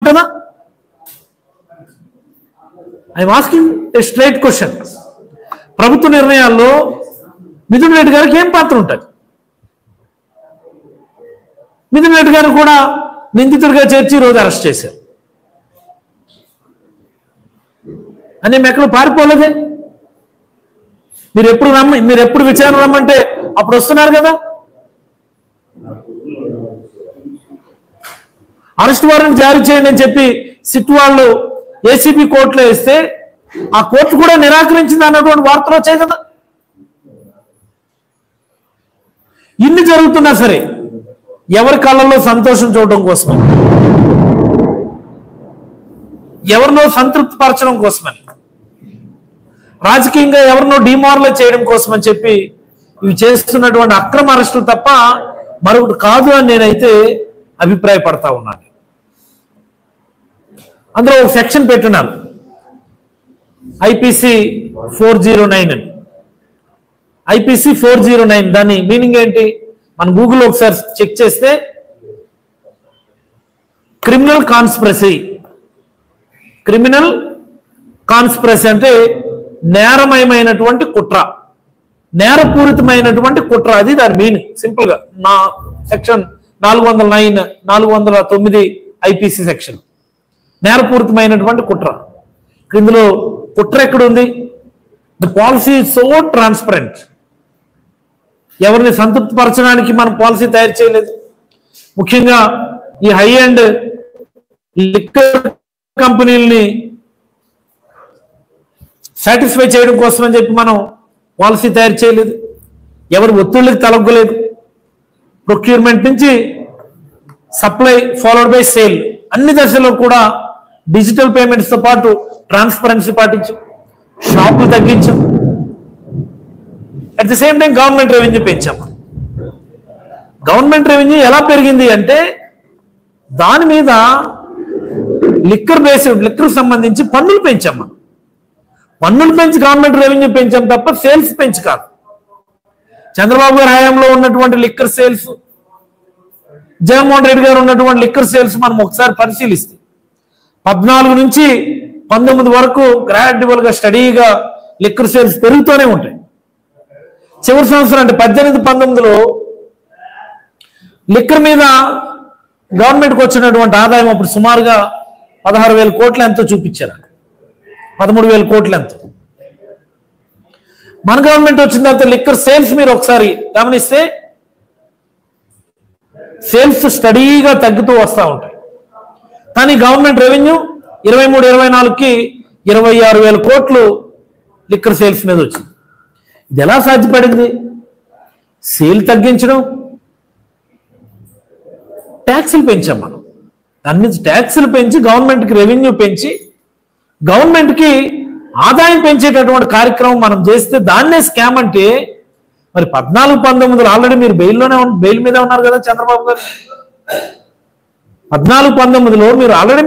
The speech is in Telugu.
ఉంటుందా? I'm asking a straight question. ప్రభుత్వ నిర్ణయాల్లో మిథున్ రెడ్డి గారికి ఏం పాత్ర ఉంటుంది? మిథున్ రెడ్డి గారు కూడా నిందితుడిగా చేర్చి ఈరోజు అరెస్ట్ చేశారు. అని మేము ఎక్కడ పారిపోలేదే. మీరు ఎప్పుడు విచారణ రమ్మంటే అప్పుడు వస్తున్నారు కదా. అరెస్ట్ వారెంట్ జారీ చేయండి అని చెప్పి సిట్ వాళ్ళు ఏసీబీ కోర్టులో వేస్తే ఆ కోర్టు కూడా నిరాకరించింది అన్నటువంటి వార్తలు వచ్చాయి కదా. ఇన్ని జరుగుతున్నా సరే ఎవరి కళ్ళల్లో సంతోషం చూడడం కోసమని, ఎవరినో సంతృప్తి పరచడం కోసమని, రాజకీయంగా ఎవరినో డిమారలైజ్ చేయడం కోసం అని చెప్పి ఇవి చేస్తున్నటువంటి అక్రమ అరెస్టులు తప్ప మరొకటి కాదు అని నేనైతే అభిప్రాయపడతా ఉన్నాను. అందులో ఒక సెక్షన్ పెట్టున్నారు, ఐపీసీ 409 అని. ఐపీసీ 409 దాని మీనింగ్ ఏంటి? మన గూగుల్లో ఒకసారి చెక్ చేస్తే క్రిమినల్ కాన్స్పిరసీ అంటే నేరమయమైనటువంటి కుట్ర, నేరపూరితమైనటువంటి కుట్ర, అది దాని మీనింగ్. సింపుల్ గా నా సెక్షన్ 409 409 ఐపీసీ సెక్షన్ నేరపూరితమైనటువంటి కుట్ర. ఇందులో కుట్ర ఎక్కడుంది? The policy so transparent. ఎవరిని సంతృప్తిపరచడానికి మనం పాలసీ తయారు చేయలేదు. ముఖ్యంగా ఈ హై అండ్ లిక్కర్ కంపెనీలని సాటిస్ఫై చేయడం కోసం అని చెప్పి మనం పాలసీ తయారు చేయలేదు. ఎవరి ఒత్తిళ్ళకి తలగ్గలేదు. ప్రొక్యూర్మెంట్ నుంచి సప్లై ఫాలోడ్ బై సేల్ అన్ని దశల్లో కూడా డిజిటల్ పేమెంట్స్ తో పాటు ట్రాన్స్పరెన్సీ పాటించాం, షాపులు తగ్గించాం. At the same time government revenue పెంచాము. గవర్నమెంట్ రెవెన్యూ ఎలా పెరిగింది అంటే దాని మీద లిక్కర్ సంబంధించి పన్నులు పెంచాము. పన్నులు పెంచి గవర్నమెంట్ రెవెన్యూ పెంచాం తప్ప సేల్స్ పెంచి కాదు. చంద్రబాబు గారి హయాంలో ఉన్నటువంటి లిక్కర్ సేల్స్, జగన్మోహన్ రెడ్డి గారు ఉన్నటువంటి లిక్కర్ సేల్స్ మనం ఒకసారి పరిశీలిస్తే 14 నుంచి 19 వరకు గ్రాడ్యువల్ గా స్టడీగా లిక్కర్ సేల్స్ పెరుగుతూనే ఉంటాయి. చివరి సంవత్సరం అంటే 18-19లో లిక్కర్ మీద గవర్నమెంట్కి వచ్చినటువంటి ఆదాయం అప్పుడు సుమారుగా 16,000 కోట్లు ఎంతో చూపించారు. 13,000 కోట్లు ఎంతో. మన గవర్నమెంట్ వచ్చిన తర్వాత లిక్కర్ సేల్స్ మీరు ఒకసారి గమనిస్తే సేల్స్ స్టడీగా తగ్గుతూ వస్తూ ఉంటాయి. కానీ గవర్నమెంట్ రెవెన్యూ 23-24కి 26,000 కోట్లు లిక్కర్ సేల్స్ మీద వచ్చింది. ఇది ఎలా సాధ్యపడింది? సేల్ తగ్గించడం, ట్యాక్సులు పెంచాం మనం. దాని నుంచి ట్యాక్సులు పెంచి గవర్నమెంట్కి రెవెన్యూ పెంచి గవర్నమెంట్కి ఆదాయం పెంచేటటువంటి కార్యక్రమం మనం చేస్తే దాన్నే స్కామ్ అంటే మరి 14-19 ఆల్రెడీ మీరు బెయిల్ మీద ఉన్నారు కదా చంద్రబాబు గారు. 14-19లో మీరు ఆల్రెడీ